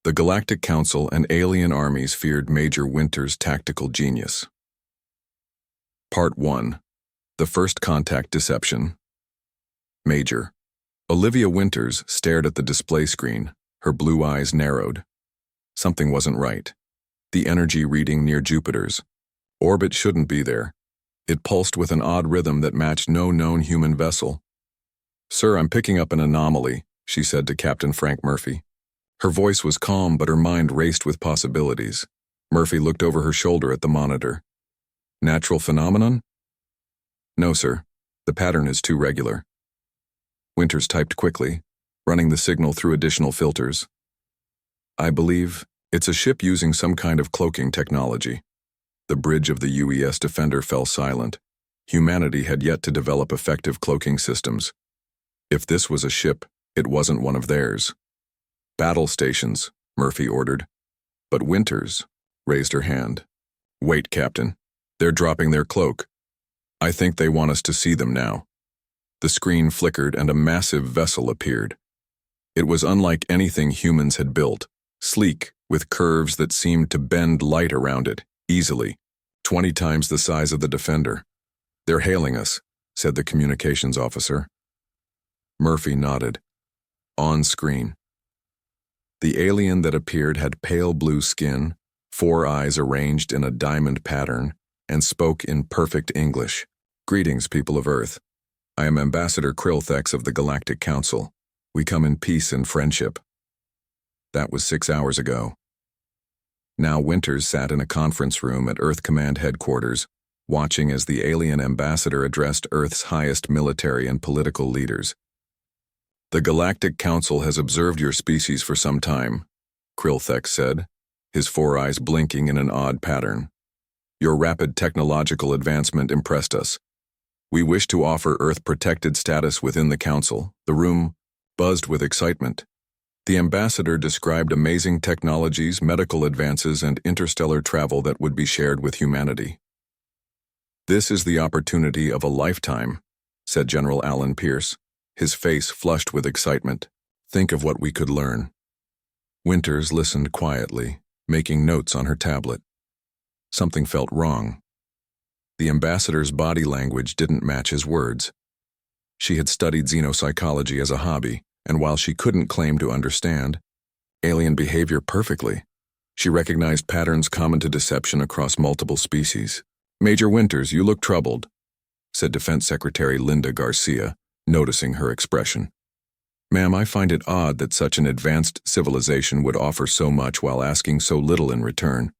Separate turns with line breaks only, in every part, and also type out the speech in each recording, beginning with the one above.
The Galactic Council and alien armies feared Major Winter's tactical genius. Part 1. The First Contact Deception. Major. Olivia Winters stared at the display screen, her blue eyes narrowed. Something wasn't right. The energy reading near Jupiter's orbit shouldn't be there. It pulsed with an odd rhythm that matched no known human vessel. "Sir, I'm picking up an anomaly," she said to Captain Frank Murphy. Her voice was calm, but her mind raced with possibilities. Murphy looked over her shoulder at the monitor. "Natural phenomenon?" "No, sir. The pattern is too regular." Winters typed quickly, running the signal through additional filters. "I believe it's a ship using some kind of cloaking technology." The bridge of the UES Defender fell silent. Humanity had yet to develop effective cloaking systems. If this was a ship, it wasn't one of theirs. "Battle stations," Murphy ordered. But Winters raised her hand. "Wait, Captain. They're dropping their cloak. I think they want us to see them now." The screen flickered and a massive vessel appeared. It was unlike anything humans had built, sleek, with curves that seemed to bend light around it, easily, 20 times the size of the Defender. "They're hailing us," said the communications officer. Murphy nodded. On screen. The alien that appeared had pale blue skin, 4 eyes arranged in a diamond pattern, and spoke in perfect English. "Greetings, people of Earth. I am Ambassador Krillthex of the Galactic Council. We come in peace and friendship." That was 6 hours ago. Now Winters sat in a conference room at Earth Command headquarters, watching as the alien ambassador addressed Earth's highest military and political leaders. "The Galactic Council has observed your species for some time," Krillthex said, his 4 eyes blinking in an odd pattern. "Your rapid technological advancement impressed us. We wish to offer Earth-protected status within the Council." The room buzzed with excitement. The ambassador described amazing technologies, medical advances, and interstellar travel that would be shared with humanity. "This is the opportunity of a lifetime," said General Alan Pierce, his face flushed with excitement. "Think of what we could learn." Winters listened quietly, making notes on her tablet. Something felt wrong. The ambassador's body language didn't match his words. She had studied xenopsychology as a hobby, and while she couldn't claim to understand alien behavior perfectly, she recognized patterns common to deception across multiple species. "Major Winters, you look troubled," said Defense Secretary Linda Garcia, noticing her expression. "Ma'am, I find it odd that such an advanced civilization would offer so much while asking so little in return."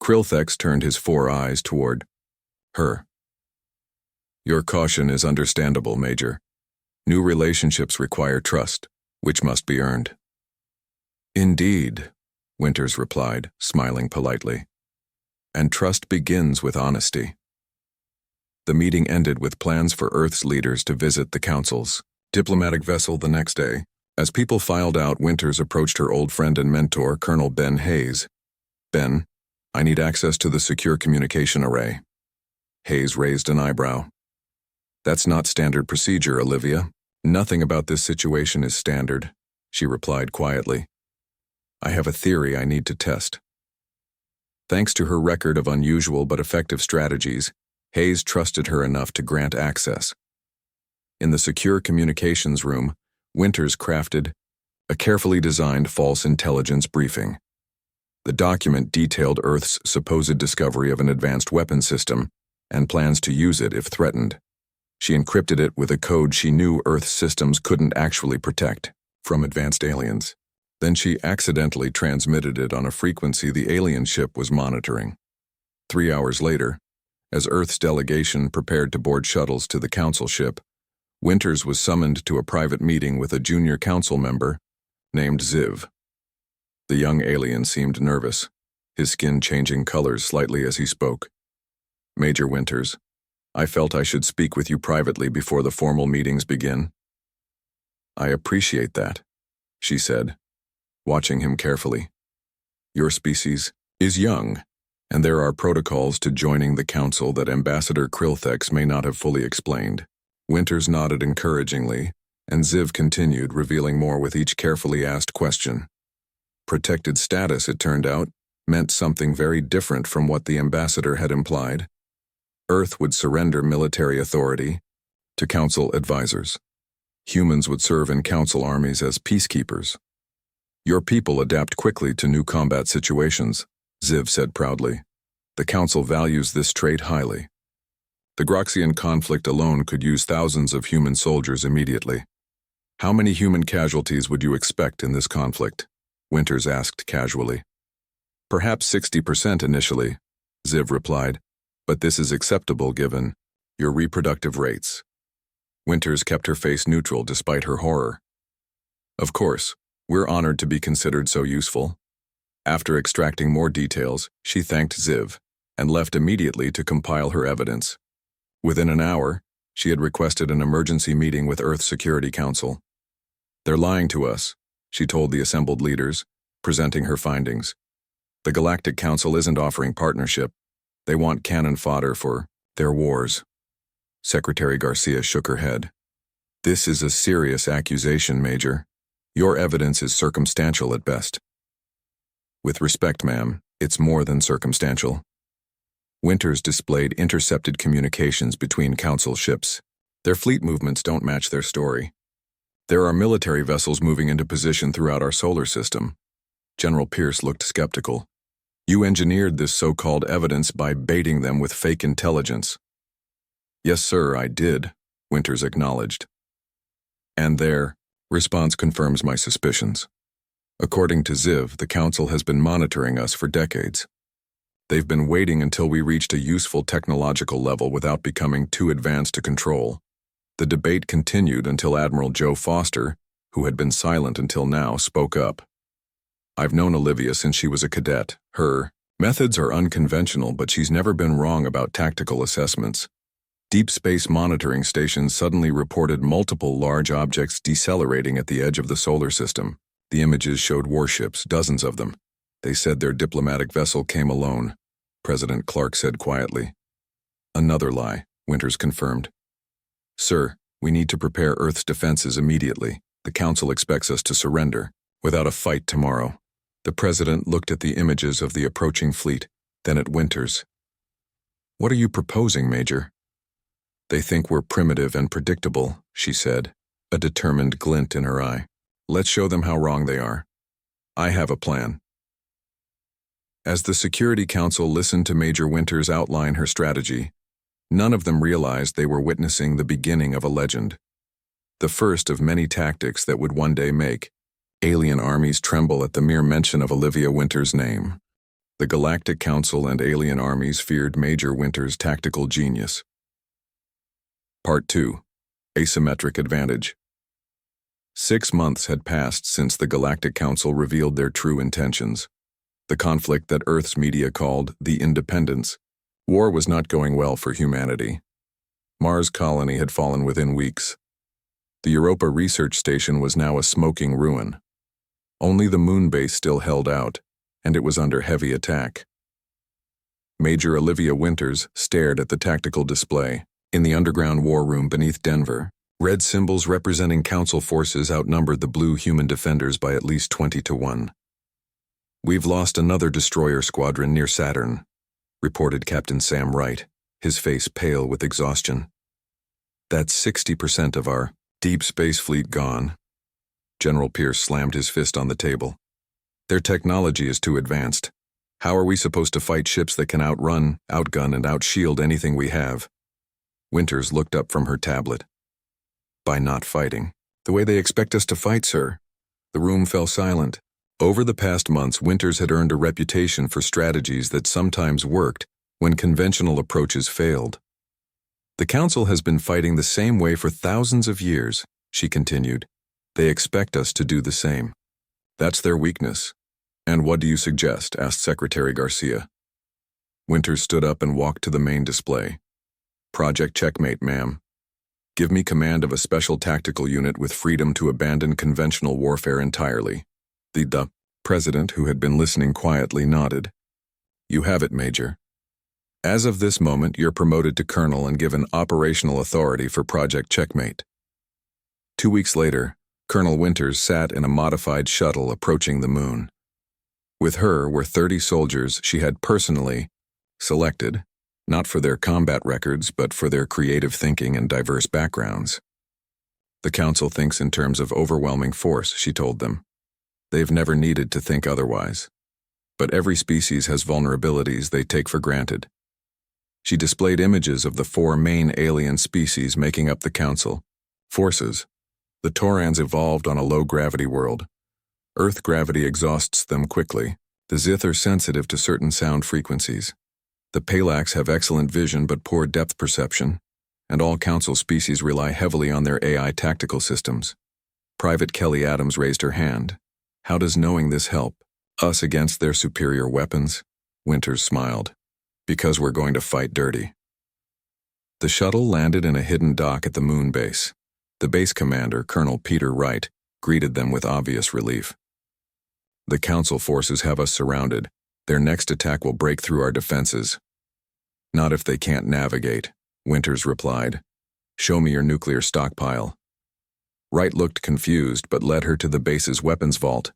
Krillthex turned his 4 eyes toward her. "Your caution is understandable, Major. New relationships require trust, which must be earned." "Indeed," Winters replied, smiling politely. "And trust begins with honesty." The meeting ended with plans for Earth's leaders to visit the Council's diplomatic vessel the next day. As people filed out, Winters approached her old friend and mentor, Colonel Ben Hayes. "Ben, I need access to the secure communication array." Hayes raised an eyebrow. "That's not standard procedure, Olivia." "Nothing about this situation is standard," she replied quietly. "I have a theory I need to test." Thanks to her record of unusual but effective strategies, Hayes trusted her enough to grant access. In the secure communications room, Winters crafted a carefully designed false intelligence briefing. The document detailed Earth's supposed discovery of an advanced weapon system and plans to use it if threatened. She encrypted it with a code she knew Earth's systems couldn't actually protect from advanced aliens. Then she accidentally transmitted it on a frequency the alien ship was monitoring. 3 hours later, as Earth's delegation prepared to board shuttles to the Council ship, Winters was summoned to a private meeting with a junior council member named Ziv. The young alien seemed nervous, his skin changing colors slightly as he spoke. "Major Winters, I felt I should speak with you privately before the formal meetings begin." "I appreciate that," she said, watching him carefully. "Your species is young, and there are protocols to joining the Council that Ambassador Krillthex may not have fully explained." Winters nodded encouragingly, and Ziv continued, revealing more with each carefully asked question. Protected status, it turned out, meant something very different from what the ambassador had implied. Earth would surrender military authority to council advisors. Humans would serve in council armies as peacekeepers. Your people adapt quickly to new combat situations, Ziv said proudly. The council values this trait highly. The Groxian conflict alone could use thousands of human soldiers immediately. How many human casualties would you expect in this conflict? Winters asked casually. Perhaps 60% initially, Ziv replied, but this is acceptable given your reproductive rates. Winters kept her face neutral despite her horror. Of course, we're honored to be considered so useful. After extracting more details, she thanked Ziv and left immediately to compile her evidence. Within an hour, she had requested an emergency meeting with Earth Security Council. They're lying to us, she told the assembled leaders, presenting her findings. The Galactic Council isn't offering partnership. They want cannon fodder for their wars. Secretary Garcia shook her head. This is a serious accusation, Major. Your evidence is circumstantial at best. With respect, ma'am, it's more than circumstantial. Winters displayed intercepted communications between council ships. Their fleet movements don't match their story. There are military vessels moving into position throughout our solar system. General Pierce looked skeptical. You engineered this so-called evidence by baiting them with fake intelligence. Yes, sir, I did, Winters acknowledged. And their response confirms my suspicions. According to Ziv, the Council has been monitoring us for decades. They've been waiting until we reached a useful technological level without becoming too advanced to control. The debate continued until Admiral Joe Foster, who had been silent until now, spoke up. I've known Olivia since she was a cadet. Her methods are unconventional, but she's never been wrong about tactical assessments. Deep space monitoring stations suddenly reported multiple large objects decelerating at the edge of the solar system. The images showed warships, dozens of them. They said their diplomatic vessel came alone, President Clark said quietly. Another lie, Winters confirmed. Sir, we need to prepare Earth's defenses immediately. The Council expects us to surrender, without a fight tomorrow. The President looked at the images of the approaching fleet, then at Winters. What are you proposing, Major? They think we're primitive and predictable, she said, a determined glint in her eye. Let's show them how wrong they are. I have a plan. As the Security Council listened to Major Winters outline her strategy, none of them realized they were witnessing the beginning of a legend. The first of many tactics that would one day make alien armies tremble at the mere mention of Olivia Winters' name. The Galactic Council and alien armies feared Major Winters' tactical genius. Part 2. Asymmetric Advantage. 6 months had passed since the Galactic Council revealed their true intentions. The conflict that Earth's media called the Independence War was not going well for humanity. Mars colony had fallen within weeks. The Europa research station was now a smoking ruin. Only the moon base still held out, and it was under heavy attack. Major Olivia Winters stared at the tactical display. In the underground war room beneath Denver, red symbols representing Council forces outnumbered the blue human defenders by at least 20-1. We've lost another destroyer squadron near Saturn, reported Captain Sam Wright, his face pale with exhaustion. That's 60% of our deep space fleet gone. General Pierce slammed his fist on the table. Their technology is too advanced. How are we supposed to fight ships that can outrun, outgun, and outshield anything we have? Winters looked up from her tablet. By not fighting. The way they expect us to fight, sir. The room fell silent. Over the past months, Winters had earned a reputation for strategies that sometimes worked when conventional approaches failed. The Council has been fighting the same way for thousands of years, she continued. They expect us to do the same. That's their weakness. And what do you suggest? Asked Secretary Garcia. Winters stood up and walked to the main display. Project Checkmate, ma'am. Give me command of a special tactical unit with freedom to abandon conventional warfare entirely. The President, who had been listening quietly, nodded. You have it, Major. As of this moment, you're promoted to Colonel and given operational authority for Project Checkmate. 2 weeks later, Colonel Winters sat in a modified shuttle approaching the moon. With her were 30 soldiers she had personally selected, not for their combat records, but for their creative thinking and diverse backgrounds. The Council thinks in terms of overwhelming force, she told them. They've never needed to think otherwise. But every species has vulnerabilities they take for granted. She displayed images of the 4 main alien species making up the Council forces. The Taurans evolved on a low-gravity world. Earth gravity exhausts them quickly. The Zith are sensitive to certain sound frequencies. The Palax have excellent vision but poor depth perception, and all Council species rely heavily on their AI tactical systems. Private Kelly Adams raised her hand. How does knowing this help us against their superior weapons? Winters smiled. Because we're going to fight dirty. The shuttle landed in a hidden dock at the moon base. The base commander, Colonel Peter Wright, greeted them with obvious relief. The Council forces have us surrounded. Their next attack will break through our defenses. Not if they can't navigate, Winters replied. Show me your nuclear stockpile. Wright looked confused but led her to the base's weapons vault.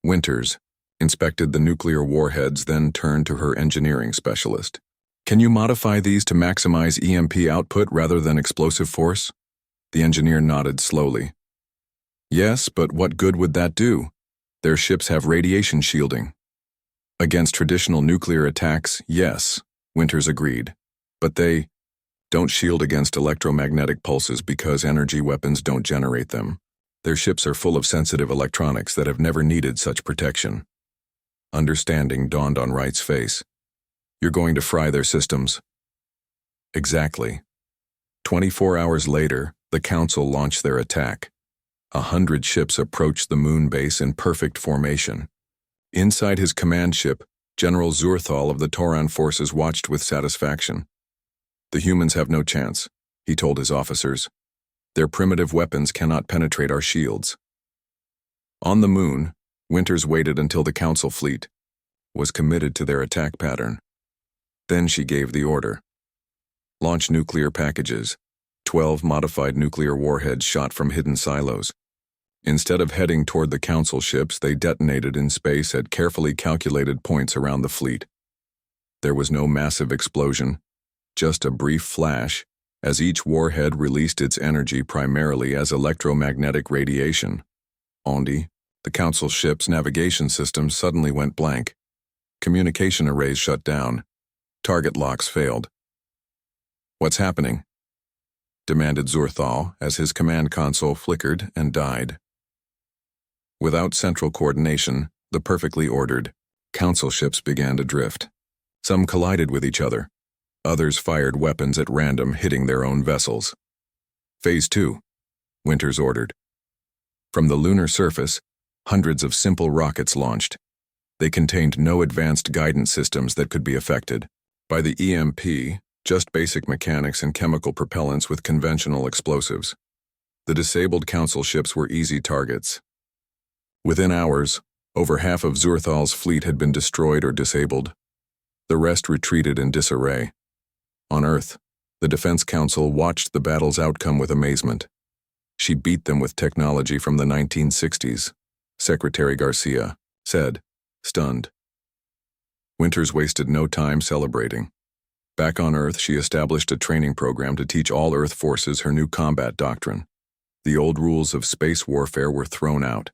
Winters inspected the nuclear warheads, then turned to her engineering specialist. Can you modify these to maximize EMP output rather than explosive force? The engineer nodded slowly. Yes, but what good would that do? Their ships have radiation shielding. Against traditional nuclear attacks, yes, Winters agreed. But they don't shield against electromagnetic pulses because energy weapons don't generate them. Their ships are full of sensitive electronics that have never needed such protection. Understanding dawned on Wright's face. You're going to fry their systems. Exactly. 24 hours later, the Council launched their attack. 100 ships approached the moon base in perfect formation. Inside his command ship, General Zurthal of the Tauran forces watched with satisfaction. The humans have no chance, he told his officers. Their primitive weapons cannot penetrate our shields. On the moon, Winters waited until the Council fleet was committed to their attack pattern. Then she gave the order. Launch nuclear packages. 12 modified nuclear warheads shot from hidden silos. Instead of heading toward the Council ships, they detonated in space at carefully calculated points around the fleet. There was no massive explosion, just a brief flash, as each warhead released its energy primarily as electromagnetic radiation. Ondi, the Council ship's navigation system suddenly went blank. Communication arrays shut down. Target locks failed. What's happening? Demanded Zurthal as his command console flickered and died. Without central coordination, the perfectly ordered Council ships began to drift. Some collided with each other. Others fired weapons at random, hitting their own vessels. Phase 2, Winters ordered. From the lunar surface, hundreds of simple rockets launched. They contained no advanced guidance systems that could be affected by the EMP, just basic mechanics and chemical propellants with conventional explosives. The disabled Council ships were easy targets. Within hours, over half of Zurthal's fleet had been destroyed or disabled. The rest retreated in disarray. On Earth, the Defense Council watched the battle's outcome with amazement. She beat them with technology from the 1960s, Secretary Garcia said, stunned. Winters wasted no time celebrating. Back on Earth, she established a training program to teach all Earth forces her new combat doctrine. The old rules of space warfare were thrown out.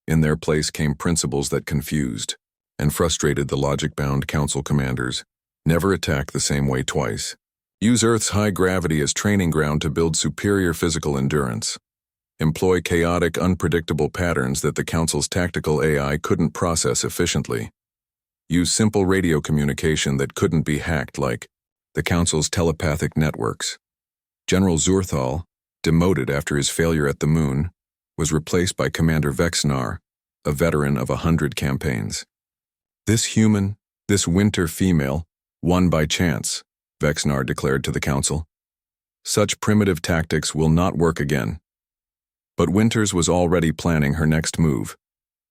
In their place came principles that confused and frustrated the logic-bound Council commanders. Never attack the same way twice. Use Earth's high gravity as training ground to build superior physical endurance. Employ chaotic, unpredictable patterns that the Council's tactical AI couldn't process efficiently. Use simple radio communication that couldn't be hacked, like the Council's telepathic networks. General Zurthal, demoted after his failure at the moon, was replaced by Commander Vexnar, a veteran of 100 campaigns. This human, this winter female, won by chance, Vexnar declared to the Council. Such primitive tactics will not work again. But Winters was already planning her next move.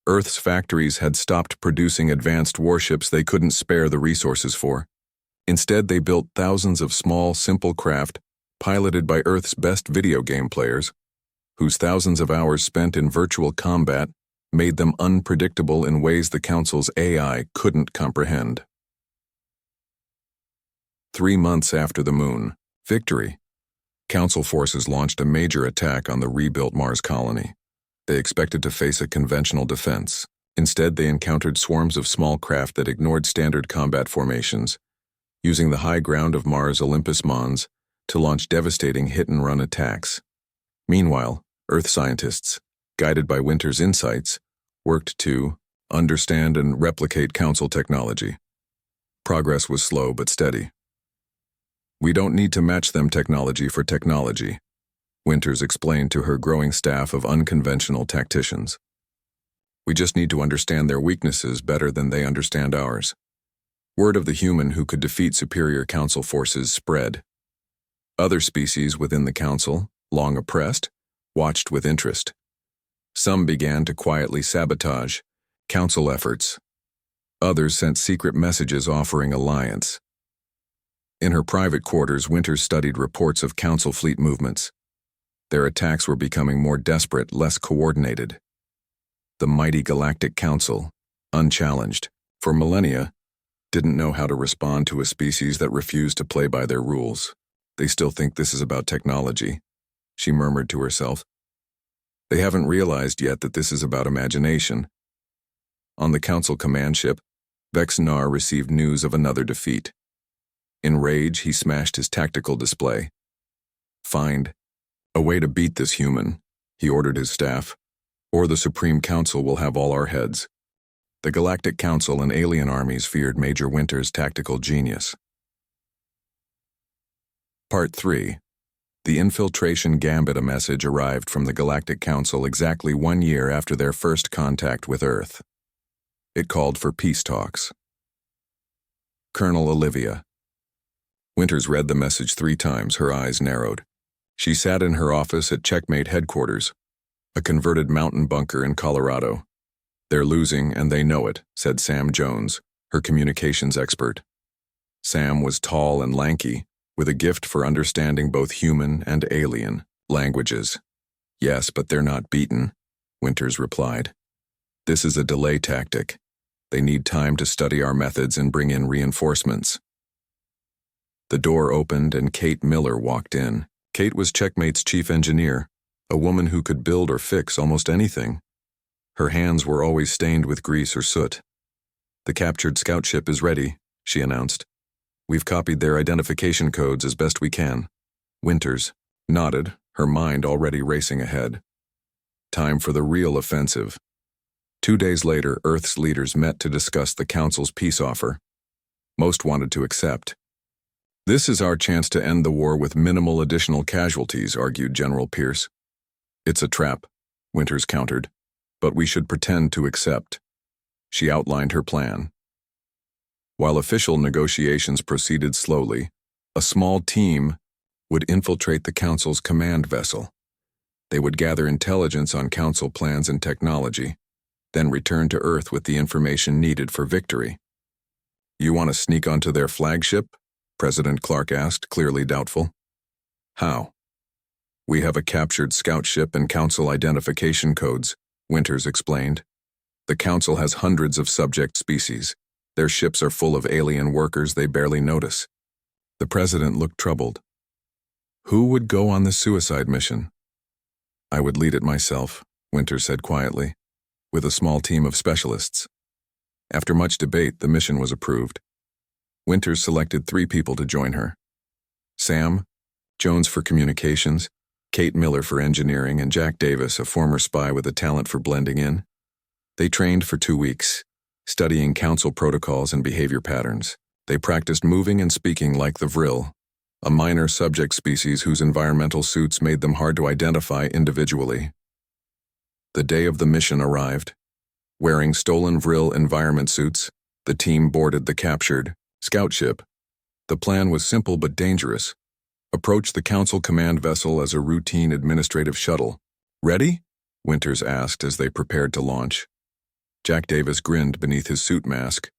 Earth's factories had stopped producing advanced warships they couldn't spare the resources for. Instead, they built thousands of small, simple craft, piloted by Earth's best video game players, whose thousands of hours spent in virtual combat made them unpredictable in ways the Council's AI couldn't comprehend. 3 months after the Moon, victory, Council forces launched a major attack on the rebuilt Mars colony. They expected to face a conventional defense. Instead, they encountered swarms of small craft that ignored standard combat formations, using the high ground of Mars' Olympus Mons to launch devastating hit-and-run attacks. Meanwhile, Earth scientists, guided by Winter's insights, worked to understand and replicate Council technology. Progress was slow but steady. "We don't need to match them technology for technology," Winters explained to her growing staff of unconventional tacticians. "We just need to understand their weaknesses better than they understand ours." Word of the human who could defeat superior Council forces spread. Other species within the Council, long oppressed, watched with interest. Some began to quietly sabotage Council efforts. Others sent secret messages offering alliance. In her private quarters, Winters studied reports of Council fleet movements. Their attacks were becoming more desperate, less coordinated. The mighty Galactic Council, unchallenged for millennia, didn't know how to respond to a species that refused to play by their rules. "They still think this is about technology," she murmured to herself. "They haven't realized yet that this is about imagination." On the Council command ship, Vexnar received news of another defeat. In rage, he smashed his tactical display. "Find a way to beat this human," he ordered his staff, "or the Supreme Council will have all our heads." The Galactic Council and alien armies feared Major Winter's tactical genius. Part 3. The Infiltration Gambit. A message arrived from the Galactic Council exactly 1 year after their first contact with Earth. It called for peace talks. Colonel Olivia. Winters read the message 3 times, her eyes narrowed. She sat in her office at Checkmate headquarters, a converted mountain bunker in Colorado. "They're losing, and they know it," said Sam Jones, her communications expert. Sam was tall and lanky, with a gift for understanding both human and alien languages. "Yes, but they're not beaten," Winters replied. "This is a delay tactic. They need time to study our methods and bring in reinforcements." The door opened and Kate Miller walked in. Kate was Checkmate's chief engineer, a woman who could build or fix almost anything. Her hands were always stained with grease or soot. "The captured scout ship is ready," she announced. "We've copied their identification codes as best we can." Winters nodded, her mind already racing ahead. Time for the real offensive. 2 days later, Earth's leaders met to discuss the Council's peace offer. Most wanted to accept. "This is our chance to end the war with minimal additional casualties," argued General Pierce. "It's a trap," Winters countered, "but we should pretend to accept." She outlined her plan. While official negotiations proceeded slowly, a small team would infiltrate the Council's command vessel. They would gather intelligence on Council plans and technology, then return to Earth with the information needed for victory. "You want to sneak onto their flagship?" President Clark asked, clearly doubtful. "How?" "We have a captured scout ship and Council identification codes," Winters explained. "The Council has hundreds of subject species. Their ships are full of alien workers they barely notice." The president looked troubled. "Who would go on the suicide mission?" "I would lead it myself," Winters said quietly, "with a small team of specialists." After much debate, the mission was approved. Winters selected 3 people to join her. Sam Jones for communications, Kate Miller for engineering, and Jack Davis, a former spy with a talent for blending in. They trained for 2 weeks, studying Council protocols and behavior patterns. They practiced moving and speaking like the Vril, a minor subject species whose environmental suits made them hard to identify individually. The day of the mission arrived. Wearing stolen Vril environment suits, the team boarded the captured scout ship. The plan was simple but dangerous. Approach the Council command vessel as a routine administrative shuttle. "Ready?" Winters asked as they prepared to launch. Jack Davis grinned beneath his suit mask.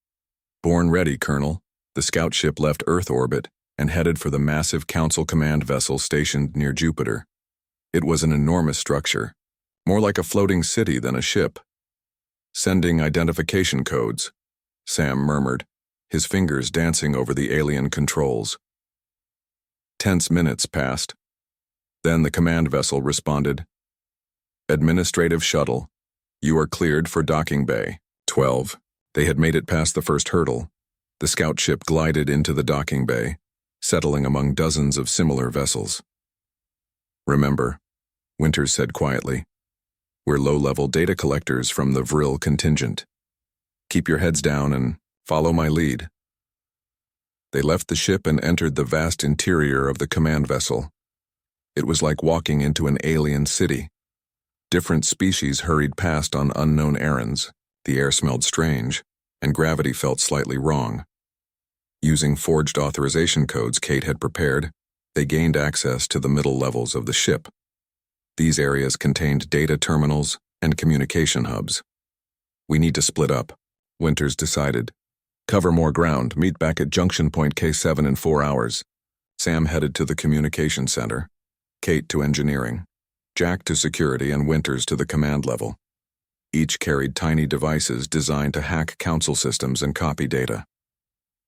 "Born ready, Colonel." The scout ship left Earth orbit and headed for the massive Council command vessel stationed near Jupiter. It was an enormous structure, more like a floating city than a ship. Sending identification codes, Sam murmured, his fingers dancing over the alien controls. Tense minutes passed. Then the command vessel responded. Administrative shuttle, you are cleared for docking bay. 12. They had made it past the first hurdle. The scout ship glided into the docking bay, settling among dozens of similar vessels. Remember, Winters said quietly, we're low-level data collectors from the Vril contingent. Keep your heads down and follow my lead. They left the ship and entered the vast interior of the command vessel. It was like walking into an alien city. Different species hurried past on unknown errands. The air smelled strange, and gravity felt slightly wrong. Using forged authorization codes Kate had prepared, they gained access to the middle levels of the ship. These areas contained data terminals and communication hubs. We need to split up, Winters decided. Cover more ground, meet back at Junction Point K7 in 4 hours. Sam headed to the communication center, Kate to engineering, Jack to security, and Winters to the command level. Each carried tiny devices designed to hack council systems and copy data.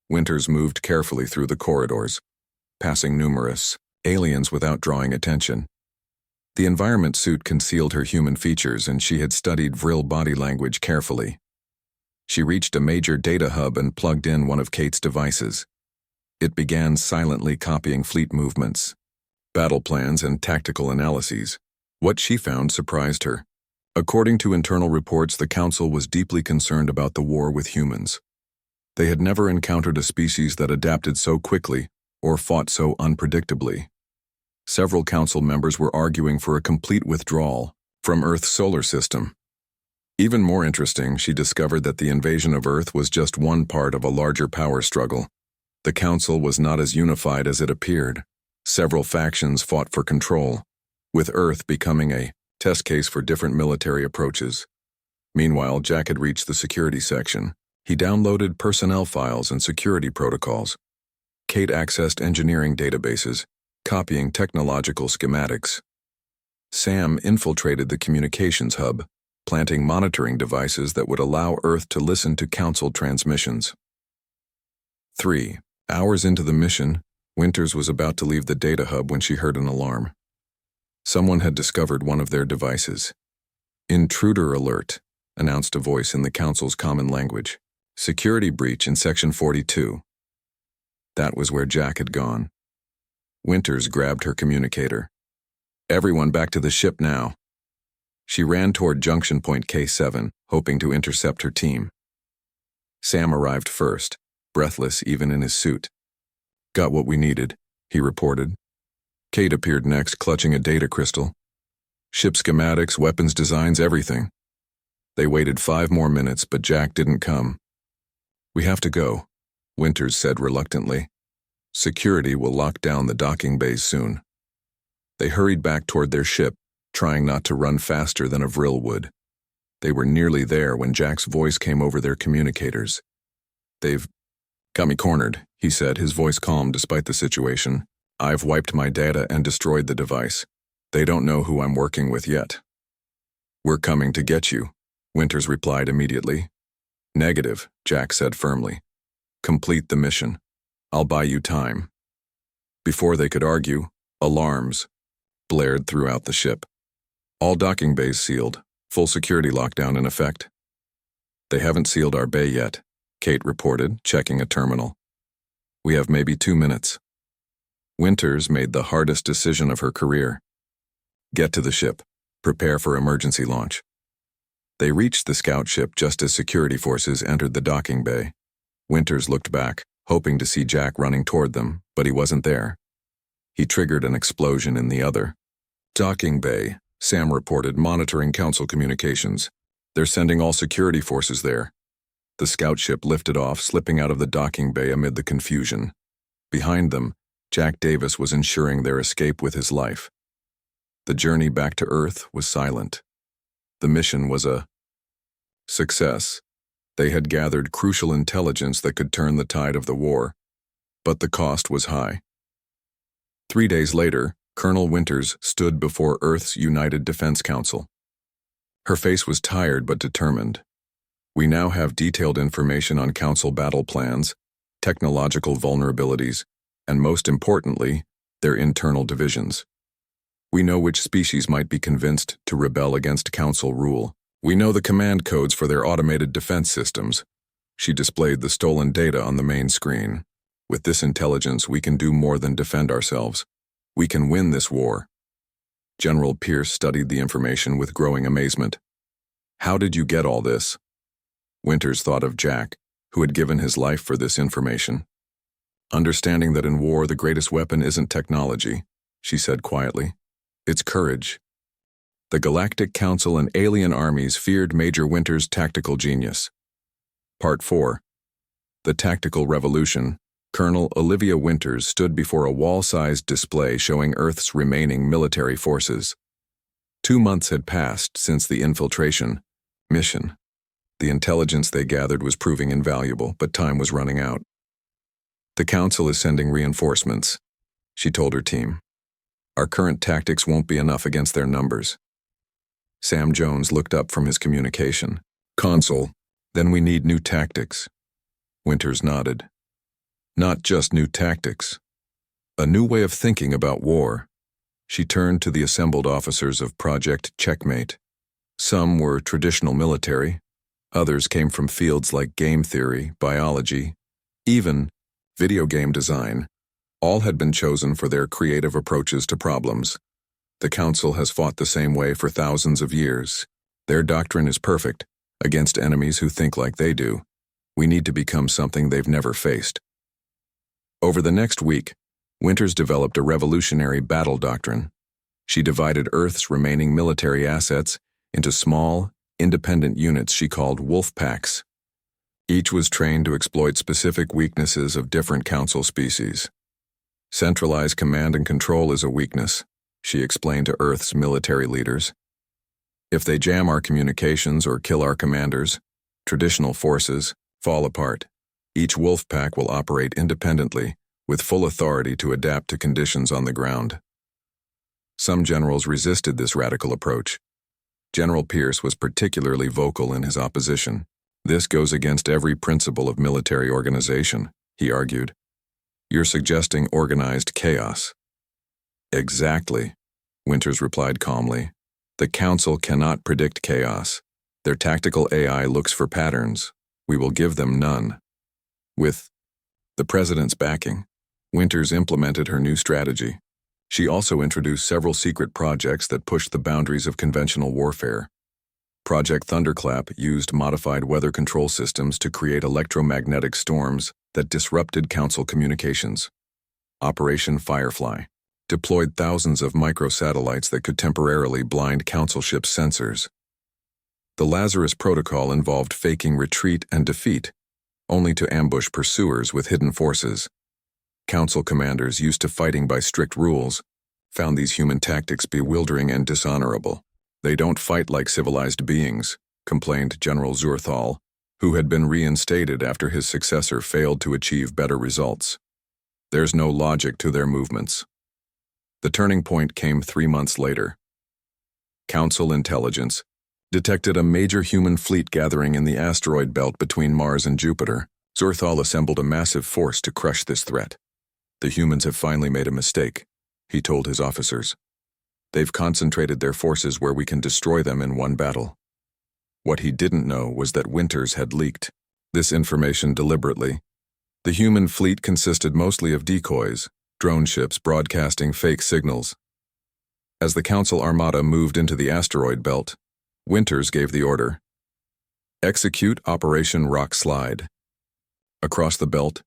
Winters moved carefully through the corridors, passing numerous aliens without drawing attention. The environment suit concealed her human features, and she had studied Vril body language carefully. She reached a major data hub and plugged in one of Kate's devices. It began silently copying fleet movements, battle plans, and tactical analyses. What she found surprised her. According to internal reports, the Council was deeply concerned about the war with humans. They had never encountered a species that adapted so quickly or fought so unpredictably. Several Council members were arguing for a complete withdrawal from Earth's solar system. Even more interesting, she discovered that the invasion of Earth was just one part of a larger power struggle. The Council was not as unified as it appeared. Several factions fought for control, with Earth becoming a test case for different military approaches. Meanwhile, Jack had reached the security section. He downloaded personnel files and security protocols. Kate accessed engineering databases, copying technological schematics. Sam infiltrated the communications hub, planting monitoring devices that would allow Earth to listen to Council transmissions. 3 hours into the mission, Winters was about to leave the data hub when she heard an alarm. Someone had discovered one of their devices. Intruder alert, announced a voice in the Council's common language. Security breach in Section 42. That was where Jack had gone. Winters grabbed her communicator. Everyone back to the ship now. She ran toward Junction Point K7, hoping to intercept her team. Sam arrived first, breathless even in his suit. Got what we needed, he reported. Kate appeared next, clutching a data crystal. Ship schematics, weapons designs, everything. They waited 5 more minutes, but Jack didn't come. We have to go, Winters said reluctantly. Security will lock down the docking bays soon. They hurried back toward their ship, trying not to run faster than a Vril would. They were nearly there when Jack's voice came over their communicators. They've got me cornered, he said, his voice calm despite the situation. I've wiped my data and destroyed the device. They don't know who I'm working with yet. We're coming to get you, Winters replied immediately. Negative, Jack said firmly. Complete the mission. I'll buy you time. Before they could argue, alarms blared throughout the ship. All docking bays sealed, full security lockdown in effect. They haven't sealed our bay yet, Kate reported, checking a terminal. We have maybe 2 minutes. Winters made the hardest decision of her career. Get to the ship. Prepare for emergency launch. They reached the scout ship just as security forces entered the docking bay. Winters looked back, hoping to see Jack running toward them, but he wasn't there. He triggered an explosion in the other docking bay, Sam reported, monitoring Council communications. They're sending all security forces there. The scout ship lifted off, slipping out of the docking bay amid the confusion. Behind them, Jack Davis was ensuring their escape with his life. The journey back to Earth was silent. The mission was a success. They had gathered crucial intelligence that could turn the tide of the war, but the cost was high. 3 days later, Colonel Winters stood before Earth's United Defense Council. Her face was tired but determined. We now have detailed information on Council battle plans, technological vulnerabilities, and most importantly, their internal divisions. We know which species might be convinced to rebel against Council rule. We know the command codes for their automated defense systems. She displayed the stolen data on the main screen. With this intelligence, we can do more than defend ourselves. We can win this war. General Pierce studied the information with growing amazement. How did you get all this? Winters thought of Jack, who had given his life for this information. Understanding that in war the greatest weapon isn't technology, she said quietly. It's courage. The Galactic Council and alien armies feared Major Winters' tactical genius. Part 4. The Tactical Revolution. Colonel Olivia Winters stood before a wall-sized display showing Earth's remaining military forces. 2 months had passed since the infiltration mission. The intelligence they gathered was proving invaluable, but time was running out. The Council is sending reinforcements, she told her team. Our current tactics won't be enough against their numbers. Sam Jones looked up from his communication. Consul, then we need new tactics. Winters nodded. Not just new tactics. A new way of thinking about war. She turned to the assembled officers of Project Checkmate. Some were traditional military. Others came from fields like game theory, biology, even video game design. All had been chosen for their creative approaches to problems. The Council has fought the same way for thousands of years. Their doctrine is perfect, against enemies who think like they do. We need to become something they've never faced. Over the next week, Winters developed a revolutionary battle doctrine. She divided Earth's remaining military assets into small, independent units she called wolf packs. Each was trained to exploit specific weaknesses of different Council species. Centralized command and control is a weakness, she explained to Earth's military leaders. If they jam our communications or kill our commanders, traditional forces fall apart. Each wolf pack will operate independently, with full authority to adapt to conditions on the ground. Some generals resisted this radical approach. General Pierce was particularly vocal in his opposition. This goes against every principle of military organization, he argued. You're suggesting organized chaos. Exactly, Winters replied calmly. The Council cannot predict chaos. Their tactical AI looks for patterns. We will give them none. With the President's backing, Winters implemented her new strategy. She also introduced several secret projects that pushed the boundaries of conventional warfare. Project Thunderclap used modified weather control systems to create electromagnetic storms that disrupted Council communications. Operation Firefly deployed thousands of microsatellites that could temporarily blind Council ships' sensors. The Lazarus Protocol involved faking retreat and defeat, only to ambush pursuers with hidden forces. Council commanders used to fighting by strict rules found these human tactics bewildering and dishonorable. They don't fight like civilized beings, complained General Zurthal, who had been reinstated after his successor failed to achieve better results. There's no logic to their movements. The turning point came 3 months later. Council intelligence detected a major human fleet gathering in the asteroid belt between Mars and Jupiter. Zurthal assembled a massive force to crush this threat. The humans have finally made a mistake, he told his officers. They've concentrated their forces where we can destroy them in one battle. What he didn't know was that Winters had leaked this information deliberately. The human fleet consisted mostly of decoys, drone ships broadcasting fake signals. As the Council armada moved into the asteroid belt, Winters gave the order. Execute Operation Rock Slide. Across the belt,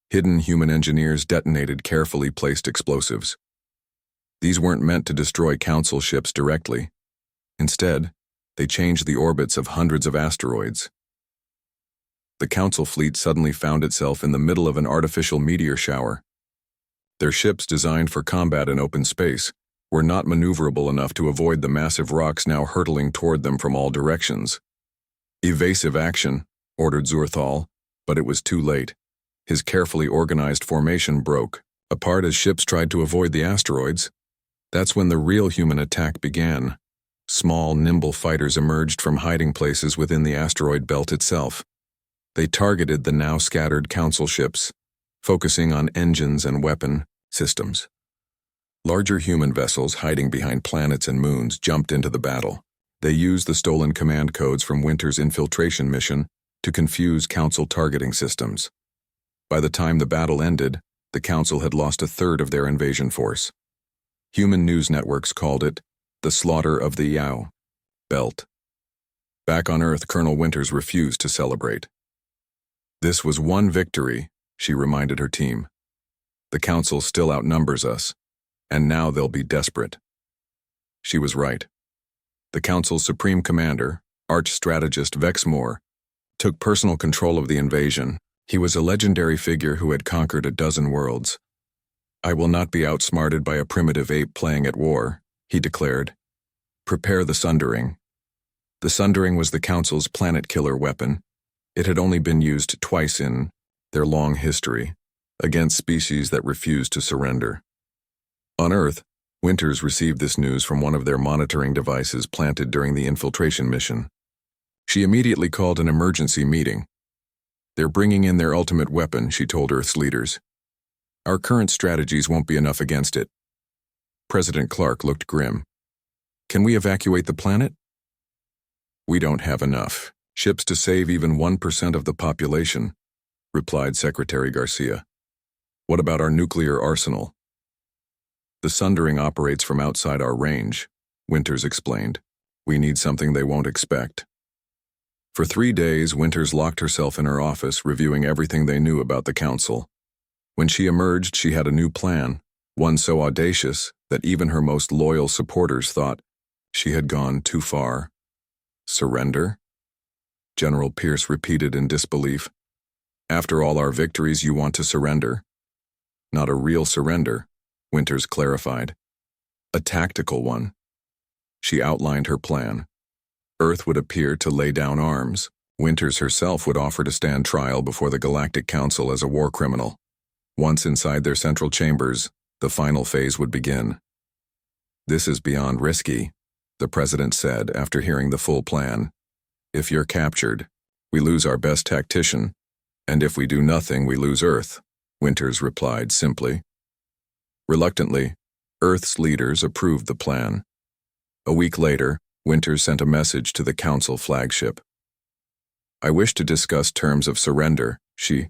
hidden human engineers detonated carefully placed explosives. These weren't meant to destroy Council ships directly. Instead, they changed the orbits of hundreds of asteroids. The Council fleet suddenly found itself in the middle of an artificial meteor shower. Their ships designed for combat in open space were not maneuverable enough to avoid the massive rocks now hurtling toward them from all directions. Evasive action, ordered Zurthal, but it was too late. His carefully organized formation broke apart as ships tried to avoid the asteroids. That's when the real human attack began. Small, nimble fighters emerged from hiding places within the asteroid belt itself. They targeted the now scattered Council ships, focusing on engines and weapon systems. Larger human vessels hiding behind planets and moons jumped into the battle. They used the stolen command codes from Winter's infiltration mission to confuse Council targeting systems. By the time the battle ended, the Council had lost a third of their invasion force. Human news networks called it the slaughter of the Yao Belt. Back on Earth, Colonel Winters refused to celebrate. This was one victory, she reminded her team. The Council still outnumbers us, and now they'll be desperate. She was right. The Council's supreme commander, arch-strategist Vex Moore, took personal control of the invasion. He was a legendary figure who had conquered a dozen worlds. "I will not be outsmarted by a primitive ape playing at war," he declared. "Prepare the Sundering." The Sundering was the Council's planet-killer weapon. It had only been used twice in their long history, against species that refused to surrender. On Earth, Winters received this news from one of their monitoring devices planted during the infiltration mission. She immediately called an emergency meeting. "They're bringing in their ultimate weapon," she told Earth's leaders. "Our current strategies won't be enough against it." President Clark looked grim. "Can we evacuate the planet?" "We don't have enough ships to save even 1% of the population," replied Secretary Garcia. "What about our nuclear arsenal?" "The Sundering operates from outside our range," Winters explained. "We need something they won't expect." For 3 days, Winters locked herself in her office, reviewing everything they knew about the Council. When she emerged, she had a new plan, one so audacious that even her most loyal supporters thought she had gone too far. "Surrender?" General Pierce repeated in disbelief. "After all our victories, you want to surrender?" "Not a real surrender," Winters clarified. "A tactical one." She outlined her plan. Earth would appear to lay down arms. Winters herself would offer to stand trial before the Galactic Council as a war criminal. Once inside their central chambers, the final phase would begin. "This is beyond risky," the president said after hearing the full plan. "If you're captured, we lose our best tactician, and if we do nothing, we lose Earth," Winters replied simply. Reluctantly, Earth's leaders approved the plan. A week later, Winters sent a message to the Council flagship. "I wish to discuss terms of surrender," she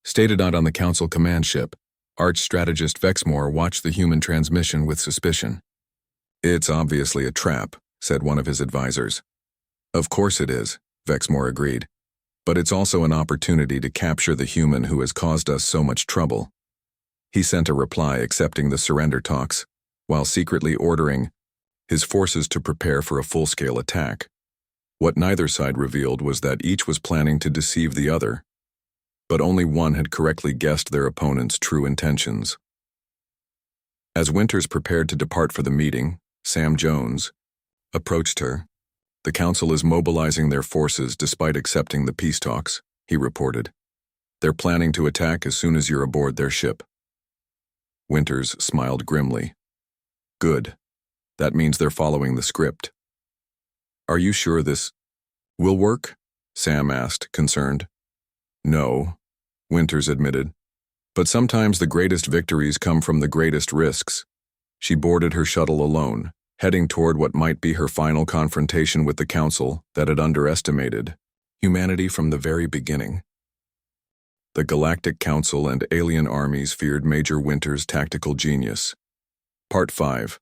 stated. Out on the Council command ship, arch-strategist Vex Moore watched the human transmission with suspicion. "It's obviously a trap," said one of his advisors. "Of course it is," Vex Moore agreed. "But it's also an opportunity to capture the human who has caused us so much trouble." He sent a reply accepting the surrender talks, while secretly ordering his forces to prepare for a full-scale attack. What neither side revealed was that each was planning to deceive the other, but only one had correctly guessed their opponent's true intentions. As Winters prepared to depart for the meeting, Sam Jones approached her. "The Council is mobilizing their forces despite accepting the peace talks," he reported. "They're planning to attack as soon as you're aboard their ship." Winters smiled grimly. "Good. That means they're following the script." "Are you sure this will work?" Sam asked, concerned. "No," Winters admitted. "But sometimes the greatest victories come from the greatest risks." She boarded her shuttle alone, heading toward what might be her final confrontation with the Council that had underestimated humanity from the very beginning. The Galactic Council and alien armies feared Major Winters' tactical genius. Part 5.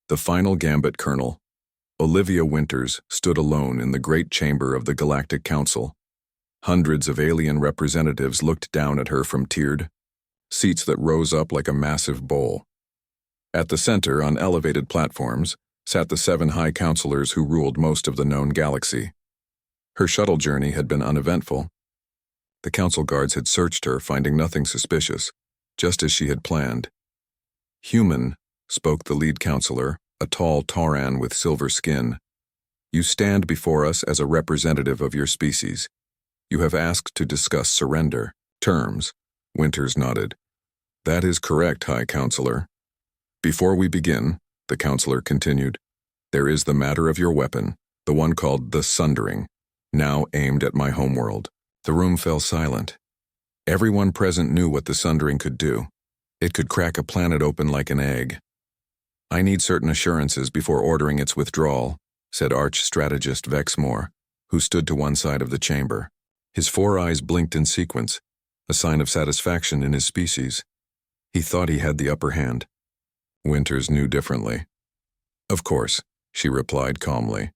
The Final Gambit. Colonel Olivia Winters stood alone in the great chamber of the Galactic Council. Hundreds of alien representatives looked down at her from tiered seats that rose up like a massive bowl. At the center, on elevated platforms, sat the 7 high counselors who ruled most of the known galaxy. Her shuttle journey had been uneventful. The council guards had searched her, finding nothing suspicious, just as she had planned. "Human," spoke the lead counselor, a tall Tauran with silver skin. "You stand before us as a representative of your species. You have asked to discuss surrender terms." Winters nodded. "That is correct, High Counselor." "Before we begin," the counselor continued, There is the matter of your weapon, the one called the Sundering, now aimed at my homeworld. The room fell silent. Everyone present knew what the Sundering could do. It could crack a planet open like an egg. I need certain assurances before ordering its withdrawal, said arch-strategist Vexmore, who stood to one side of the chamber. His 4 eyes blinked in sequence, a sign of satisfaction in his species. He thought he had the upper hand. Winters knew differently. Of course, she replied calmly.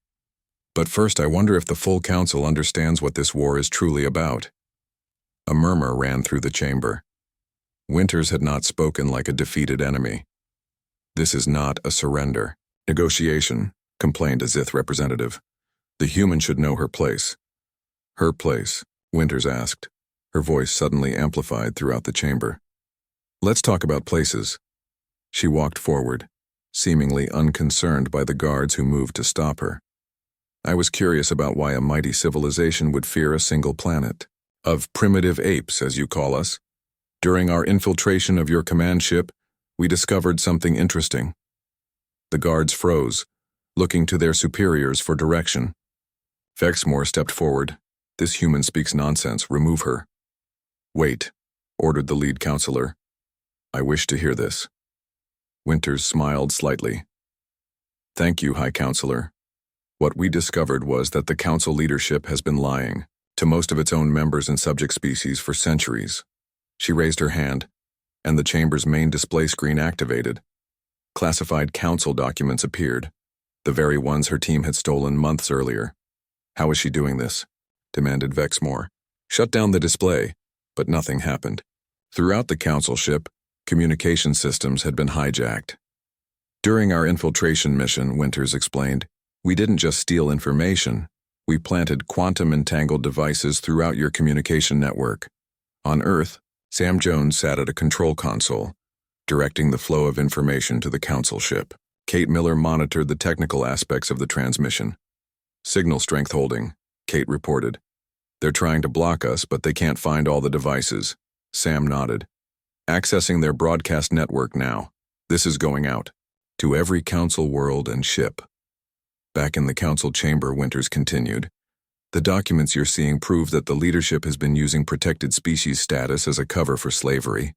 But first I wonder if the full council understands what this war is truly about. A murmur ran through the chamber. Winters had not spoken like a defeated enemy. This is not a surrender. Negotiation, complained a Zith representative. The human should know her place. Her place, Winters asked, her voice suddenly amplified throughout the chamber. Let's talk about places. She walked forward, seemingly unconcerned by the guards who moved to stop her. I was curious about why a mighty civilization would fear a single planet. Of primitive apes, as you call us. During our infiltration of your command ship, we discovered something interesting. The guards froze, looking to their superiors for direction. Vexmore stepped forward. This human speaks nonsense. Remove her. Wait, ordered the lead counselor. I wish to hear this. Winters smiled slightly. Thank you, High Counselor. What we discovered was that the council leadership has been lying to most of its own members and subject species for centuries. She raised her hand, and the chamber's main display screen activated. Classified council documents appeared, the very ones her team had stolen months earlier. How is she doing this? Demanded Vexmore. Shut down the display, but nothing happened. Throughout the council ship, communication systems had been hijacked. During our infiltration mission, Winters explained, we didn't just steal information, we planted quantum-entangled devices throughout your communication network. On Earth, Sam Jones sat at a control console, directing the flow of information to the council ship. Kate Miller monitored the technical aspects of the transmission. Signal strength holding, Kate reported. They're trying to block us, but they can't find all the devices. Sam nodded. Accessing their broadcast network now. This is going out to every council world and ship. Back in the council chamber, Winters continued. The documents you're seeing prove that the leadership has been using protected species status as a cover for slavery.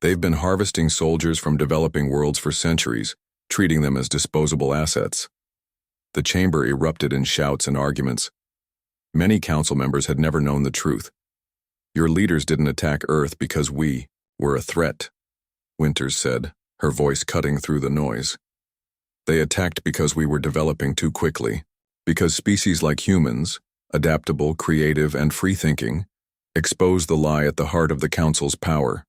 They've been harvesting soldiers from developing worlds for centuries, treating them as disposable assets. The chamber erupted in shouts and arguments. Many council members had never known the truth. Your leaders didn't attack Earth because we were a threat, Winters said, her voice cutting through the noise. They attacked because we were developing too quickly, because species like humans, adaptable, creative, and free-thinking, expose the lie at the heart of the Council's power.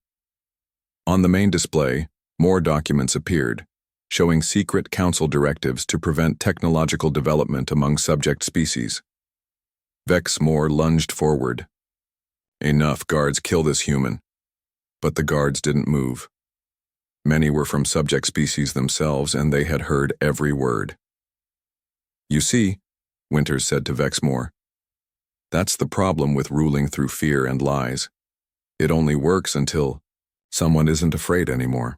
On the main display, more documents appeared, showing secret Council directives to prevent technological development among subject species. Vexmore lunged forward. Enough, guards, kill this human. But the guards didn't move. Many were from subject species themselves, and they had heard every word. You see, Winters said to Vexmore, that's the problem with ruling through fear and lies. It only works until someone isn't afraid anymore.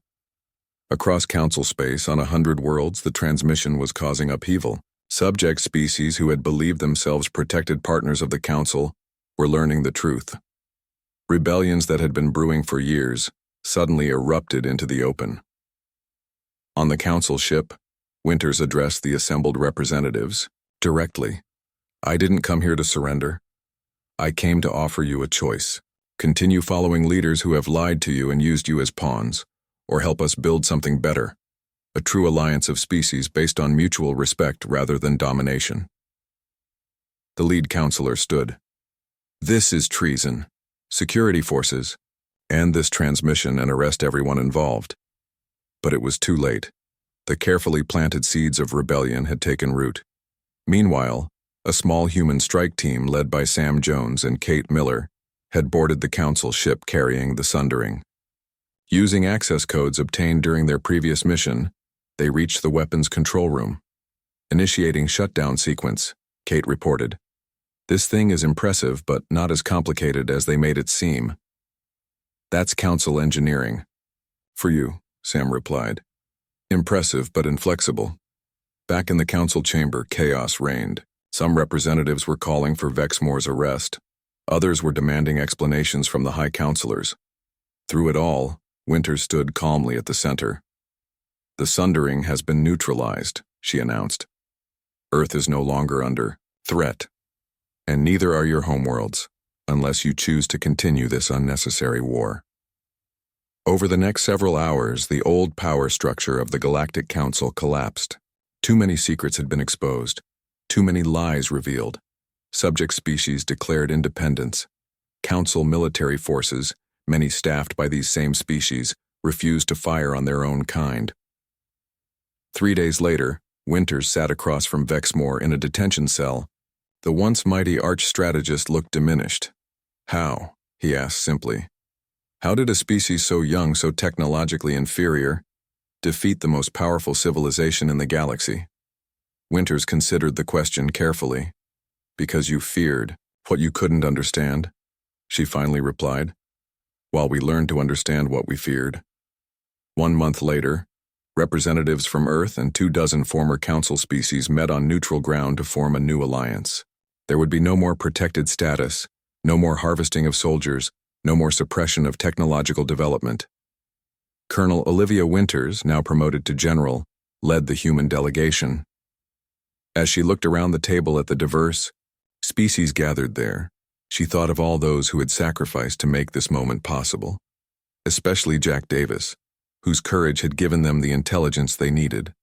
Across council space, on 100 worlds, the transmission was causing upheaval. Subject species who had believed themselves protected partners of the council were learning the truth. Rebellions that had been brewing for years suddenly erupted into the open. On the council ship, Winters addressed the assembled representatives directly. I didn't come here to surrender. I came to offer you a choice. Continue following leaders who have lied to you and used you as pawns, or help us build something better, a true alliance of species based on mutual respect rather than domination. The lead counselor stood. This is treason. Security forces, end this transmission and arrest everyone involved. But it was too late. The carefully planted seeds of rebellion had taken root. Meanwhile, a small human strike team led by Sam Jones and Kate Miller had boarded the council ship carrying the Sundering. Using access codes obtained during their previous mission, they reached the weapons control room. Initiating shutdown sequence, Kate reported. This thing is impressive, but not as complicated as they made it seem. That's council engineering. For you, Sam replied. Impressive, but inflexible. Back in the council chamber, chaos reigned. Some representatives were calling for Vexmore's arrest. Others were demanding explanations from the high councilors. Through it all, Winters stood calmly at the center. "The sundering has been neutralized," she announced. "Earth is no longer under threat, and neither are your homeworlds, unless you choose to continue this unnecessary war." Over the next several hours, the old power structure of the Galactic Council collapsed. Too many secrets had been exposed, too many lies revealed. Subject species declared independence. Council military forces, many staffed by these same species, refused to fire on their own kind. 3 days later, Winters sat across from Vexmore in a detention cell. The once mighty arch-strategist looked diminished. "How?" he asked simply. "How did a species so young, so technologically inferior, defeat the most powerful civilization in the galaxy?" Winters considered the question carefully. "Because you feared what you couldn't understand," she finally replied, "while we learned to understand what we feared." 1 month later, representatives from Earth and 24 former council species met on neutral ground to form a new alliance. There would be no more protected status, no more harvesting of soldiers, no more suppression of technological development. Colonel Olivia Winters, now promoted to general, led the human delegation. As she looked around the table at the diverse species gathered there, she thought of all those who had sacrificed to make this moment possible, especially Jack Davis, whose courage had given them the intelligence they needed.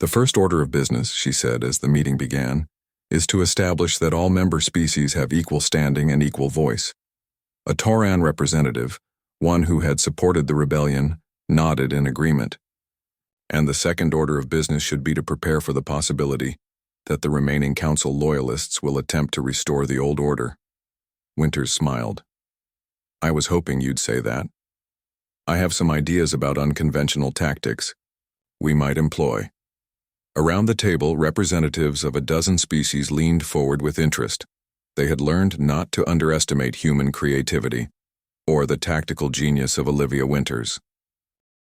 "The first order of business," she said as the meeting began, "is to establish that all member species have equal standing and equal voice." A Tauran representative, one who had supported the rebellion, nodded in agreement. "And the second order of business should be to prepare for the possibility that the remaining council loyalists will attempt to restore the old order." Winters smiled. "I was hoping you'd say that. I have some ideas about unconventional tactics we might employ." Around the table, representatives of a dozen species leaned forward with interest. They had learned not to underestimate human creativity or the tactical genius of Olivia Winters.